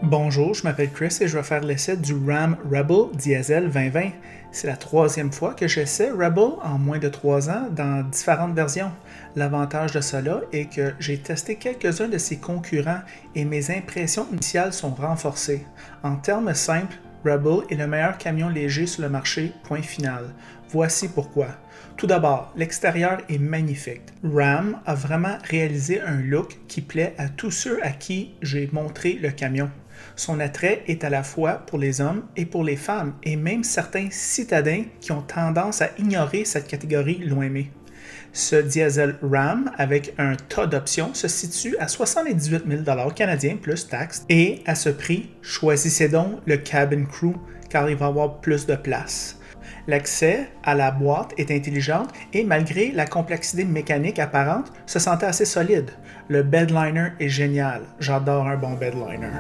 Bonjour, je m'appelle Chris et je vais faire l'essai du Ram Rebel Diesel 2020. C'est la troisième fois que j'essaie Rebel en moins de 3 ans dans différentes versions. L'avantage de cela est que j'ai testé quelques-uns de ses concurrents et mes impressions initiales sont renforcées. En termes simples, Rebel est le meilleur camion léger sur le marché, point final. Voici pourquoi. Tout d'abord, l'extérieur est magnifique. Ram a vraiment réalisé un look qui plaît à tous ceux à qui j'ai montré le camion. Son attrait est à la fois pour les hommes et pour les femmes, et même certains citadins qui ont tendance à ignorer cette catégorie l'ont aimé. Ce diesel Ram, avec un tas d'options, se situe à 78 000 canadiens plus taxes, et à ce prix, choisissez donc le Cabin Crew, car il va avoir plus de place. L'accès à la boîte est intelligente et malgré la complexité mécanique apparente, se sentait assez solide. Le bedliner est génial. J'adore un bon bedliner.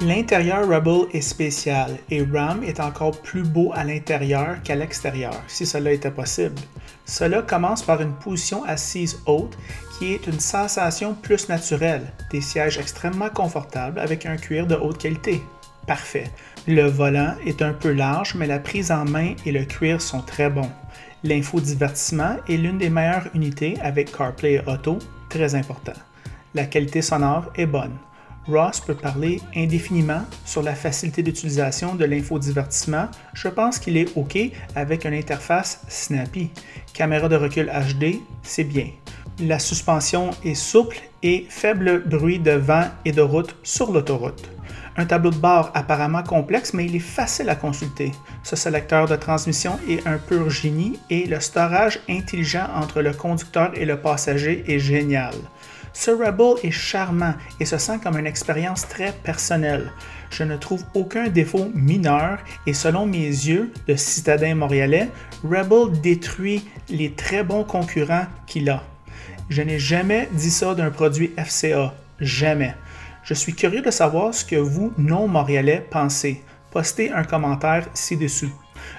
L'intérieur Rebel est spécial et Ram est encore plus beau à l'intérieur qu'à l'extérieur, si cela était possible. Cela commence par une position assise haute qui est une sensation plus naturelle, des sièges extrêmement confortables avec un cuir de haute qualité. Parfait. Le volant est un peu large, mais la prise en main et le cuir sont très bons. L'infodivertissement est l'une des meilleures unités avec CarPlay Auto, très important. La qualité sonore est bonne. Ross peut parler indéfiniment sur la facilité d'utilisation de l'infodivertissement. Je pense qu'il est OK avec une interface snappy. Caméra de recul HD, c'est bien. La suspension est souple et faible bruit de vent et de route sur l'autoroute. Un tableau de bord apparemment complexe, mais il est facile à consulter. Ce sélecteur de transmission est un pur génie et le storage intelligent entre le conducteur et le passager est génial. Ce Rebel est charmant et se sent comme une expérience très personnelle. Je ne trouve aucun défaut mineur et selon mes yeux de citadin montréalais, Rebel détruit les très bons concurrents qu'il a. Je n'ai jamais dit ça d'un produit FCA. Jamais. Je suis curieux de savoir ce que vous, non-montréalais, pensez. Postez un commentaire ci-dessous.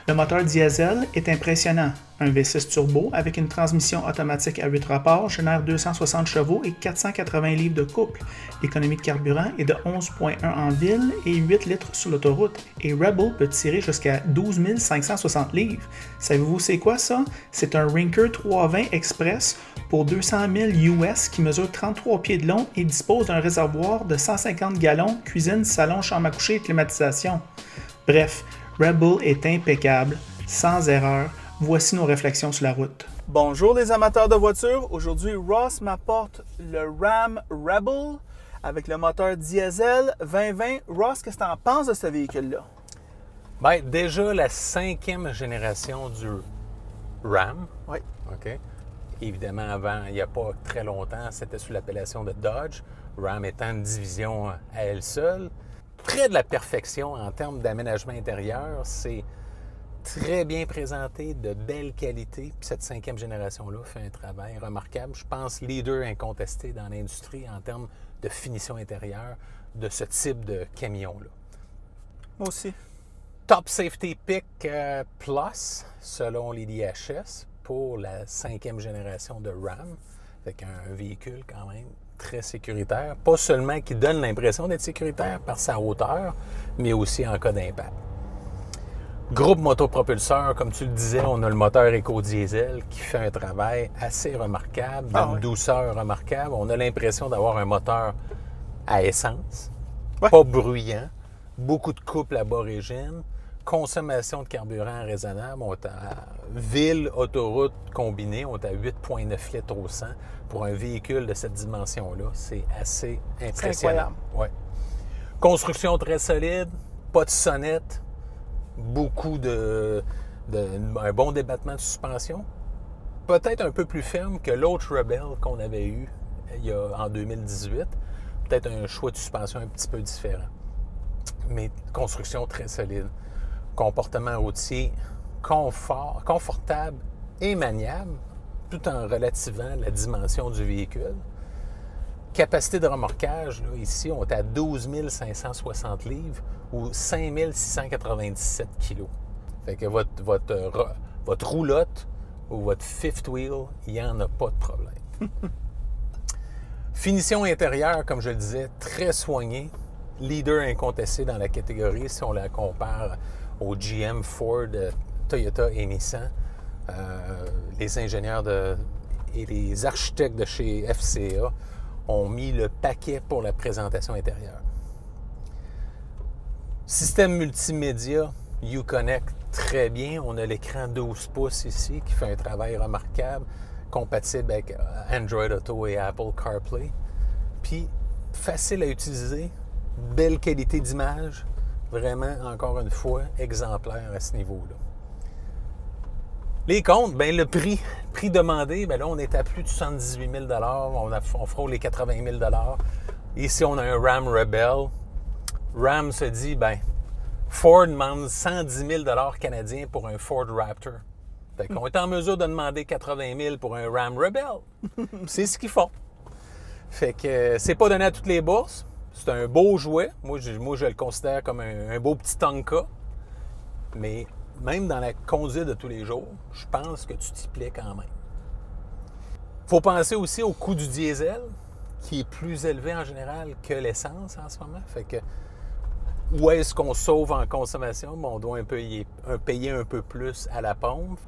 Le moteur diesel est impressionnant. Un V6 turbo avec une transmission automatique à 8 rapports génère 260 chevaux et 480 livres de couple. L'économie de carburant est de 11,1 en ville et 8 litres sur l'autoroute. Et Rebel peut tirer jusqu'à 12 560 livres. Savez-vous c'est quoi ça? C'est un Rinker 320 Express pour 200 000 US qui mesure 33 pieds de long et dispose d'un réservoir de 150 gallons, cuisine, salon, chambre à coucher et climatisation. Bref, Rebel est impeccable, sans erreur. Voici nos réflexions sur la route. Bonjour les amateurs de voitures. Aujourd'hui, Ross m'apporte le Ram Rebel avec le moteur diesel 2020. Ross, qu'est-ce que tu en penses de ce véhicule-là? Bien, déjà la 5e génération du Ram. Oui. OK. Évidemment, avant, il n'y a pas très longtemps, c'était sous l'appellation de Dodge. Ram étant une division à elle seule. Près de la perfection en termes d'aménagement intérieur, c'est très bien présenté, de belle qualité. Puis cette 5e génération-là fait un travail remarquable. Je pense leader incontesté dans l'industrie en termes de finition intérieure de ce type de camion-là. Moi aussi. Top Safety Pick Plus, selon les DHS, pour la 5e génération de Ram, avec un véhicule quand même très sécuritaire. Pas seulement qui donne l'impression d'être sécuritaire par sa hauteur, mais aussi en cas d'impact. Groupe motopropulseur, comme tu le disais, on a le moteur éco-diesel qui fait un travail assez remarquable, d'une douceur remarquable. On a l'impression d'avoir un moteur à essence, pas bruyant, beaucoup de couple aborigène, consommation de carburant raisonnable. On est à ville, autoroute combinée, on est à 8,9 litres au 100 pour un véhicule de cette dimension-là. C'est assez impressionnant. C'est incroyable. Ouais. Construction très solide, pas de sonnette, beaucoup un bon débattement de suspension. Peut-être un peu plus ferme que l'autre Rebel qu'on avait eu en 2018. Peut-être un choix de suspension un petit peu différent. Mais construction très solide. Comportement routier confortable et maniable, tout en relativant la dimension du véhicule. Capacité de remorquage, là, ici, on est à 12 560 livres ou 5 697 kilos. Fait que votre roulotte ou votre fifth wheel, il n'y en a pas de problème. Finition intérieure, comme je le disais, très soignée. Leader incontesté dans la catégorie si on la compare au GM, Ford, Toyota et Nissan. Les ingénieurs et les architectes de chez FCA ont mis le paquet pour la présentation intérieure. Système multimédia, Uconnect, très bien. On a l'écran 12 pouces ici qui fait un travail remarquable, compatible avec Android Auto et Apple CarPlay. Puis, facile à utiliser, belle qualité d'image, vraiment, encore une fois, exemplaire à ce niveau-là. Les comptes, bien, le prix demandé, bien là, on est à plus de 78 000 on frôle les 80 000 Ici, on a un Ram Rebel. Ram se dit, bien, Ford demande 110 000 canadiens pour un Ford Raptor. Fait qu'on est en mesure de demander 80 000 pour un Ram Rebel. C'est ce qu'ils font. Fait que c'est pas donné à toutes les bourses. C'est un beau jouet. Moi, je le considère comme un beau petit Tonka. Mais même dans la conduite de tous les jours, je pense que tu t'y plais quand même. Il faut penser aussi au coût du diesel, qui est plus élevé en général que l'essence en ce moment. Fait que où est-ce qu'on sauve en consommation? Bien, on doit payer un peu plus à la pompe.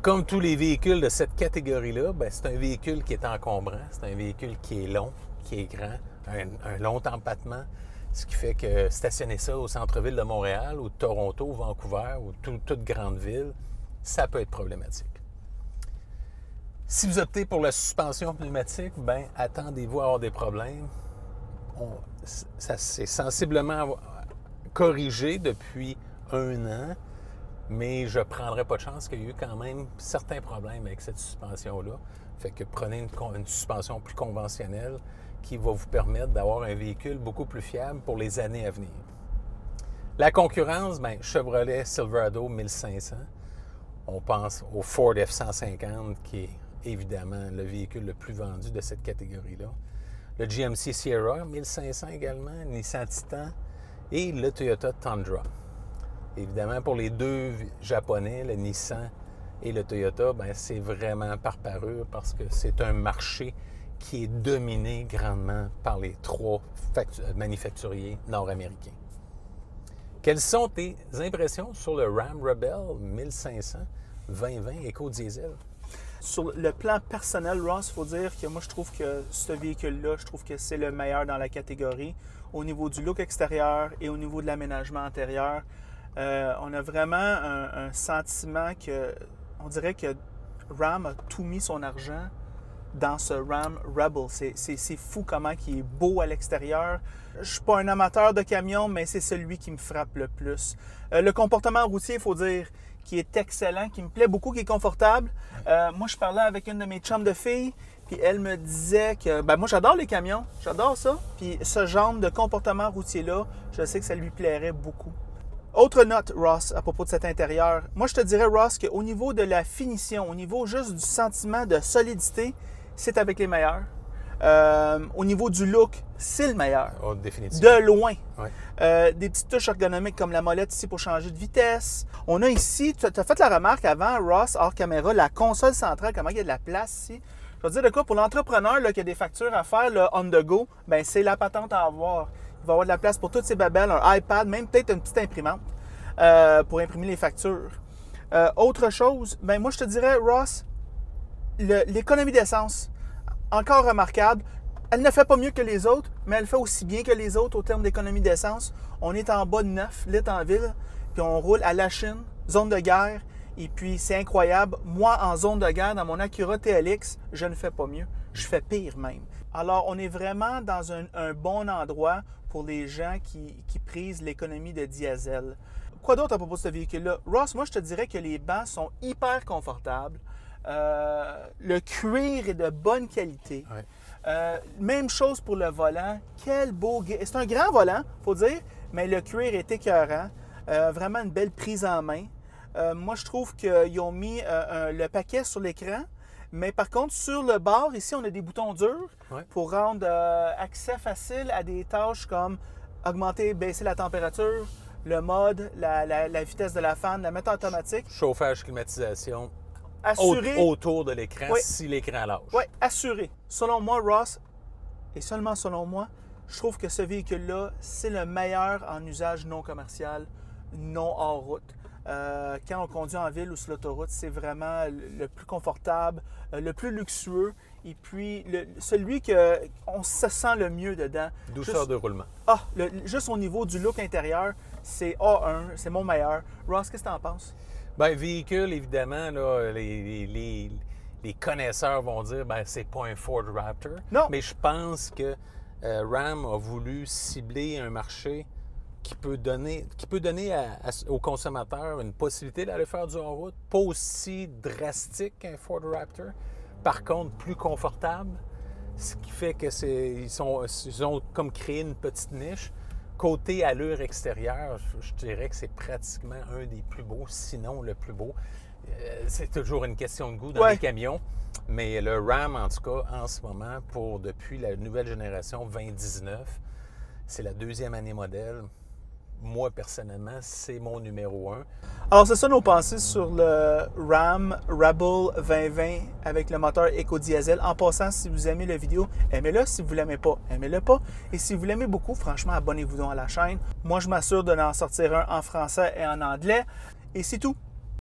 Comme tous les véhicules de cette catégorie-là, bien, c'est un véhicule qui est encombrant, c'est un véhicule qui est long, qui est grand, un long empattement, ce qui fait que stationner ça au centre-ville de Montréal ou de Toronto ou Vancouver ou toute grande ville, ça peut être problématique. Si vous optez pour la suspension pneumatique, bien, attendez-vous à avoir des problèmes. Ça s'est sensiblement corrigé depuis 1 an, mais je ne prendrais pas de chance qu'il y ait eu quand même certains problèmes avec cette suspension-là. Fait que prenez une suspension plus conventionnelle qui va vous permettre d'avoir un véhicule beaucoup plus fiable pour les années à venir. La concurrence, bien, Chevrolet Silverado 1500. On pense au Ford F-150 qui est évidemment le véhicule le plus vendu de cette catégorie-là. Le GMC Sierra 1500 également, Nissan Titan et le Toyota Tundra. Évidemment, pour les deux japonais, le Nissan et le Toyota, bien, c'est vraiment par parure parce que c'est un marché qui est dominé grandement par les 3 manufacturiers nord-américains. Quelles sont tes impressions sur le Ram Rebel 1500 2020 éco-diesel? Sur le plan personnel, Ross, il faut dire que moi, je trouve que ce véhicule-là, je trouve que c'est le meilleur dans la catégorie. Au niveau du look extérieur et au niveau de l'aménagement intérieur, on a vraiment un sentiment que, on dirait que Ram a tout mis son argent dans ce Ram Rebel. C'est fou comment il est beau à l'extérieur. Je ne suis pas un amateur de camion, mais c'est celui qui me frappe le plus. Le comportement routier, il faut dire, qui est excellent, qui me plaît beaucoup, qui est confortable. Moi, je parlais avec une de mes chums de filles, puis elle me disait que, ben moi, j'adore les camions, j'adore ça. Puis ce genre de comportement routier-là, je sais que ça lui plairait beaucoup. Autre note, Ross, à propos de cet intérieur. Moi, je te dirais, Ross, qu'au niveau de la finition, au niveau juste du sentiment de solidité, c'est avec les meilleurs. Au niveau du look, c'est le meilleur. Oh, définitivement. De loin. Ouais. Des petites touches ergonomiques comme la molette ici pour changer de vitesse. On a ici, tu as fait la remarque avant, Ross, hors caméra, la console centrale, comment il y a de la place ici. Je veux dire de quoi, pour l'entrepreneur là, qui a des factures à faire là, on the go, ben, c'est la patente à avoir. Il va avoir de la place pour toutes ces babelles, un iPad, même peut-être une petite imprimante. pour imprimer les factures. Autre chose, ben moi je te dirais, Ross, l'économie d'essence, encore remarquable. Elle ne fait pas mieux que les autres, mais elle fait aussi bien que les autres au terme d'économie d'essence. On est en bas de 9 litres en ville, puis on roule à la Chine, zone de guerre, et puis c'est incroyable. Moi, en zone de guerre, dans mon Acura TLX, je ne fais pas mieux. Je fais pire même. Alors, on est vraiment dans un bon endroit pour les gens qui prisent l'économie de diesel. Quoi d'autre à propos de ce véhicule-là? Ross, moi, je te dirais que les bancs sont hyper confortables. Le cuir est de bonne qualité. Ouais. Même chose pour le volant. Quel beau... C'est un grand volant, faut dire, mais le cuir est écœurant. Vraiment une belle prise en main. Moi, je trouve qu'ils ont mis le paquet sur l'écran, mais par contre, sur le bord, ici, on a des boutons durs pour rendre accès facile à des tâches comme augmenter, baisser la température, le mode, la vitesse de la fan, la mettre automatique. Chauffage, climatisation. Assuré. Autour de l'écran, si l'écran lâche. Oui, assuré. Selon moi, Ross, et seulement selon moi, je trouve que ce véhicule-là, c'est le meilleur en usage non commercial, non hors route. Quand on conduit en ville ou sur l'autoroute, c'est vraiment le plus confortable, le plus luxueux, et puis celui qu'on se sent le mieux dedans. Douceur de roulement. Juste au niveau du look intérieur, c'est A1, c'est mon meilleur. Ross, qu'est-ce que tu en penses? Bien, véhicule, évidemment, là, les connaisseurs vont dire ben c'est pas un Ford Raptor. Non. Mais je pense que Ram a voulu cibler un marché qui peut donner aux consommateurs une possibilité d'aller faire du hors-route, pas aussi drastique qu'un Ford Raptor, par contre plus confortable, ce qui fait que ils ont comme créé une petite niche. Côté allure extérieure, je dirais que c'est pratiquement un des plus beaux, sinon le plus beau. C'est toujours une question de goût dans les camions, mais le Ram, en tout cas, en ce moment, depuis la nouvelle génération 2019, c'est la deuxième année modèle. Moi, personnellement, c'est mon numéro 1. Alors, c'est ça nos pensées sur le Ram Rebel 2020 avec le moteur EcoDiesel. En passant, si vous aimez la vidéo, aimez-le. Si vous ne l'aimez pas, aimez-le pas. Et si vous l'aimez beaucoup, franchement, abonnez-vous donc à la chaîne. Moi, je m'assure de en sortir un en français et en anglais. Et c'est tout.